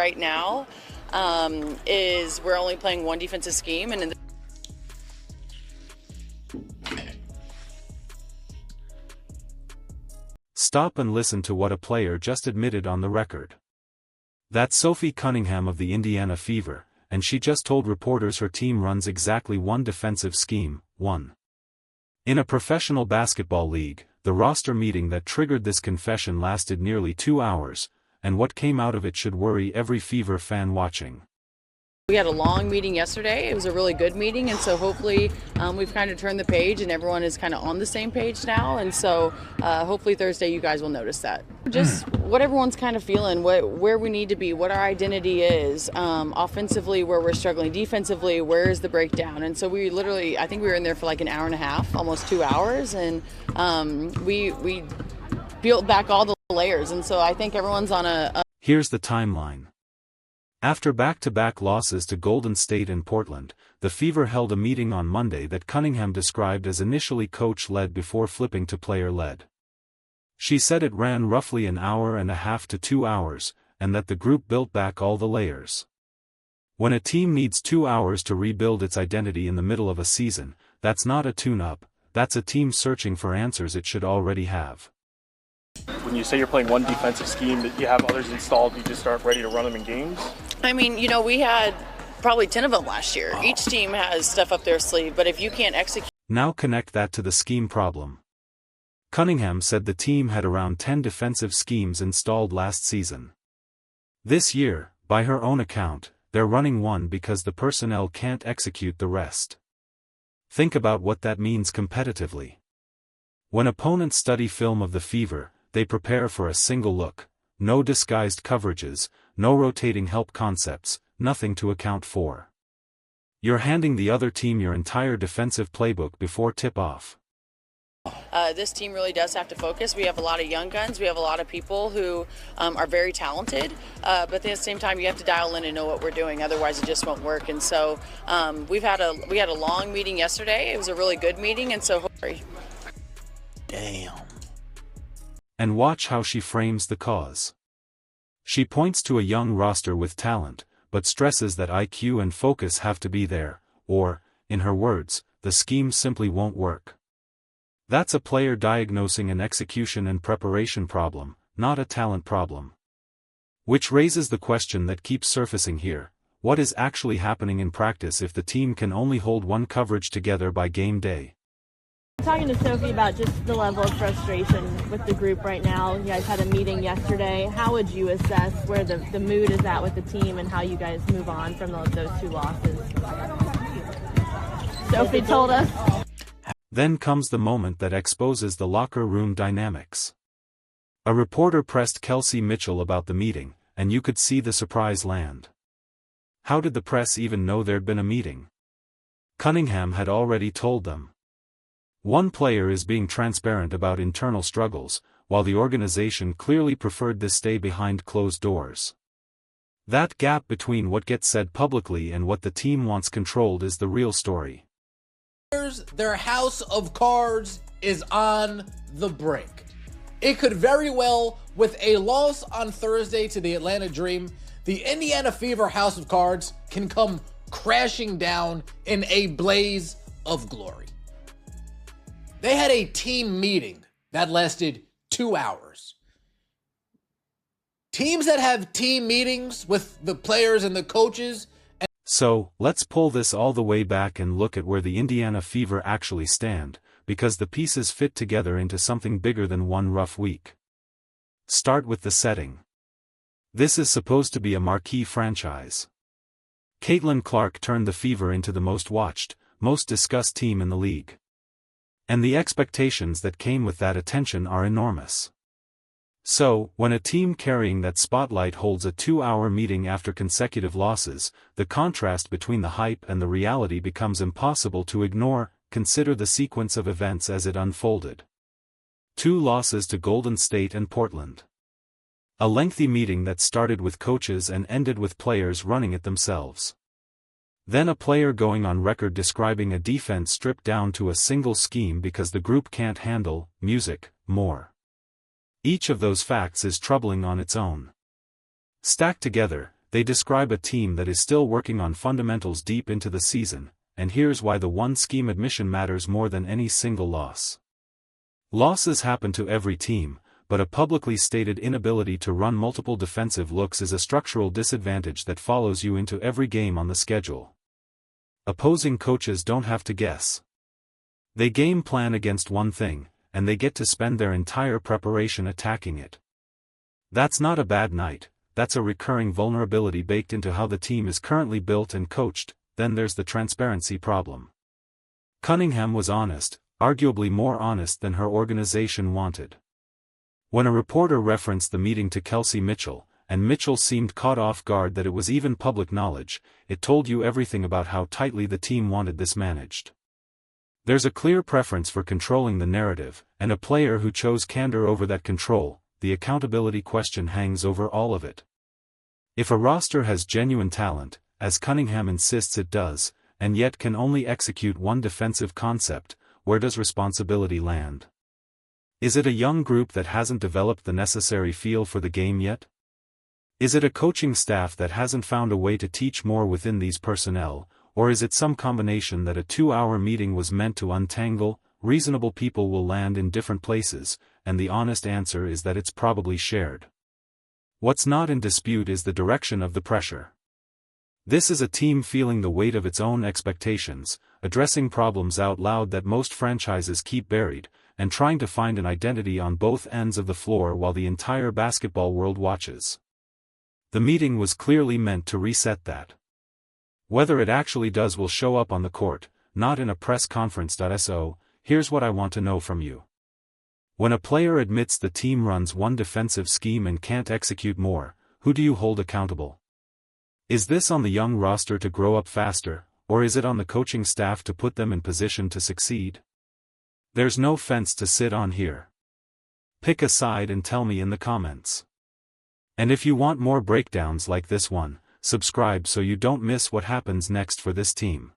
right now is we're only playing one defensive scheme, and Stop and listen to what a player just admitted on the record. That's Sophie Cunningham of the Indiana Fever, and she just told reporters her team runs exactly one defensive scheme, one. In a professional basketball league, the roster meeting that triggered this confession lasted nearly 2 hours, and what came out of it should worry every Fever fan watching. we had a long meeting yesterday. It was a really good meeting, and so hopefully we've kind of turned the page and everyone is kind of on the same page now, and so hopefully Thursday you guys will notice that. Just what everyone's kind of feeling, where we need to be, what our identity is, offensively where we're struggling, defensively where is the breakdown. And so we literally, I think we were in there for like an hour and a half, almost 2 hours, and we peeled back all the layers, and so I think everyone's on a Here's the timeline. After back-to-back losses to Golden State and Portland, the Fever held a meeting on Monday that Cunningham described as initially coach-led before flipping to player-led. She said it ran roughly an hour and a half to 2 hours, and that the group built back all the layers. When a team needs 2 hours to rebuild its identity in the middle of a season, that's not a tune-up, that's a team searching for answers it should already have. When you say you're playing one defensive scheme, that you have others installed, you just aren't ready to run them in games? I mean, you know, we had probably 10 of them last year. Each team has stuff up their sleeve, but if you can't execute... Now connect that to the scheme problem. Cunningham said the team had around 10 defensive schemes installed last season. This year, by her own account, they're running one because the personnel can't execute the rest. Think about what that means competitively. When opponents study film of the Fever, they prepare for a single look, no disguised coverages, no rotating help concepts, nothing to account for. You're handing the other team your entire defensive playbook before tip-off. This team really does have to focus. We have a lot of young guns. We have a lot of people who are very talented, but at the same time you have to dial in and know what we're doing, otherwise it just won't work. And so we had a long meeting yesterday. It was a really good meeting, and so hopefully. Damn. And watch how she frames the cause. She points to a young roster with talent, but stresses that IQ and focus have to be there, or, in her words, the scheme simply won't work. That's a player diagnosing an execution and preparation problem, not a talent problem. Which raises the question that keeps surfacing here: what is actually happening in practice if the team can only hold one coverage together by game day? Talking to Sophie about just the level of frustration with the group right now. You guys had a meeting yesterday. How would you assess where the mood is at with the team and how you guys move on from those 2 losses? Sophie told us. Then comes the moment that exposes the locker room dynamics. A reporter pressed Kelsey Mitchell about the meeting, and you could see the surprise land. How did the press even know there'd been a meeting? Cunningham had already told them. One player is being transparent about internal struggles, while the organization clearly preferred this stay behind closed doors. That gap between what gets said publicly and what the team wants controlled is the real story. Their house of cards is on the brink. It could very well, with a loss on Thursday to the Atlanta Dream, the Indiana Fever house of cards can come crashing down in a blaze of glory. They had a team meeting that lasted 2 hours. Teams that have team meetings with the players and the coaches. So, let's pull this all the way back and look at where the Indiana Fever actually stand, because the pieces fit together into something bigger than one rough week. Start with the setting. This is supposed to be a marquee franchise. Caitlin Clark turned the Fever into the most watched, most discussed team in the league. And the expectations that came with that attention are enormous. So, when a team carrying that spotlight holds a 2-hour meeting after consecutive losses, the contrast between the hype and the reality becomes impossible to ignore. Consider the sequence of events as it unfolded. 2 losses to Golden State and Portland. A lengthy meeting that started with coaches and ended with players running it themselves. Then a player going on record describing a defense stripped down to a single scheme because the group can't handle music more. Each of those facts is troubling on its own. Stacked together, they describe a team that is still working on fundamentals deep into the season, and here's why the one-scheme admission matters more than any single loss. Losses happen to every team, but a publicly stated inability to run multiple defensive looks is a structural disadvantage that follows you into every game on the schedule. Opposing coaches don't have to guess. They game plan against one thing, and they get to spend their entire preparation attacking it. That's not a bad night, that's a recurring vulnerability baked into how the team is currently built and coached. Then there's the transparency problem. Cunningham was honest, arguably more honest than her organization wanted. When a reporter referenced the meeting to Kelsey Mitchell, and Mitchell seemed caught off guard that it was even public knowledge, it told you everything about how tightly the team wanted this managed. There's a clear preference for controlling the narrative, and a player who chose candor over that control. The accountability question hangs over all of it. If a roster has genuine talent, as Cunningham insists it does, and yet can only execute one defensive concept, where does responsibility land? Is it a young group that hasn't developed the necessary feel for the game yet? Is it a coaching staff that hasn't found a way to teach more within these personnel, or is it some combination that a 2-hour meeting was meant to untangle? Reasonable people will land in different places, and the honest answer is that it's probably shared. What's not in dispute is the direction of the pressure. This is a team feeling the weight of its own expectations, addressing problems out loud that most franchises keep buried, and trying to find an identity on both ends of the floor while the entire basketball world watches. The meeting was clearly meant to reset that. Whether it actually does will show up on the court, not in a press conference. So, here's what I want to know from you. When a player admits the team runs one defensive scheme and can't execute more, who do you hold accountable? Is this on the young roster to grow up faster, or is it on the coaching staff to put them in position to succeed? There's no fence to sit on here. Pick a side and tell me in the comments. And if you want more breakdowns like this one, subscribe so you don't miss what happens next for this team.